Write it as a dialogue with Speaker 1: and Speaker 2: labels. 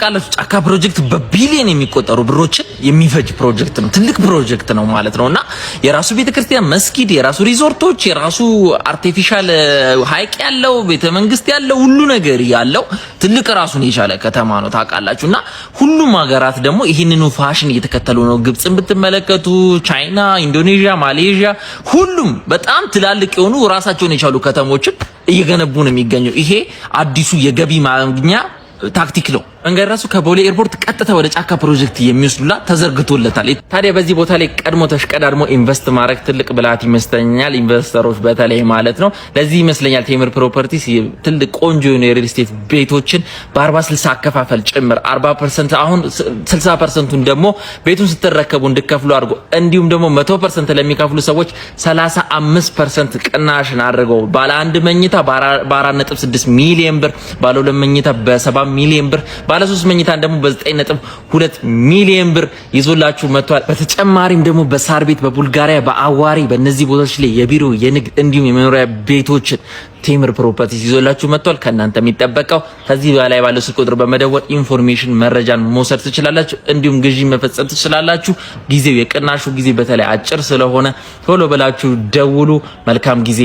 Speaker 1: ታውቃላችሁ ጫካ ፕሮጀክት በቢሊየን የሚቆጠሩ ብሮችን የሚፈጅ ፕሮጀክት ነው። ትልቅ ፕሮጀክት ነው ማለት ነውና የራሱ ቤተክርስቲያን፣ መስጊድ፣ የራሱ ሪዞርቶች፣ የራሱ አርቲፊሻል ሐይቅ ያለው ቤተመንግስት ያለው ሁሉ ነገር ያለው ትልቅ ራሱን የቻለ ከተማ ነው ታውቃላችሁና ሁሉም ሀገራት ደግሞ ይህንኑ ፋሽን እየተከተሉ ነው። ግብጽን ብትመለከቱ፣ ቻይና፣ ኢንዶኔዥያ፣ ማሌዥያ ሁሉም በጣም ትላልቅ የሆኑ ራሳቸውን የቻሉ ከተሞችን እየገነቡ ነው የሚገኘው። ይሄ አዲሱ የገቢ ማግኛ ታክቲክ ነው። መንገድ ራሱ ከቦሌ ኤርፖርት ቀጥታ ወደ ጫካ ፕሮጀክት የሚወስዱላ ተዘርግቶለታል። ታዲያ በዚህ ቦታ ላይ ቀድሞ ተሽቀዳድሞ ኢንቨስት ማድረግ ትልቅ ብልሃት ይመስለኛል፣ ኢንቨስተሮች በተለይ ማለት ነው። ለዚህ ይመስለኛል ቴምር ፕሮፐርቲስ ትልቅ ቆንጆ የሆነ የሪል ስቴት ቤቶችን በ40/60 አከፋፈል ጭምር 40% አሁን 60%ን ደግሞ ቤቱን ስትረከቡ እንድከፍሉ አድርጎ እንዲሁም ደግሞ 100% ለሚከፍሉ ሰዎች 35% ቅናሽን አድርገው ባለ 1 መኝታ በ4.6 ሚሊዮን ብር፣ ባለ 2 መኝታ በ7 ሚሊዮን ብር፣ ባለ 3 መኝታን ደግሞ በ9.2 ሚሊዮን ብር ይዞላችሁ መጥቷል። በተጨማሪም ደግሞ በሳር ቤት፣ በቡልጋሪያ፣ በአዋሪ በእነዚህ ቦታዎች ላይ የቢሮ የንግድ እንዲሁም የመኖሪያ ቤቶችን ቴምር ፕሮፐርቲስ ይዞላችሁ መጥቷል። ከእናንተ የሚጠበቀው ከዚህ በላይ ባለው ስልክ ቁጥር በመደወል ኢንፎርሜሽን መረጃን መውሰድ ትችላላችሁ። እንዲሁም ግዢ መፈጸም ትችላላችሁ። ጊዜው የቅናሹ ጊዜ በተለይ አጭር ስለሆነ ቶሎ ብላችሁ ደውሉ። መልካም ጊዜ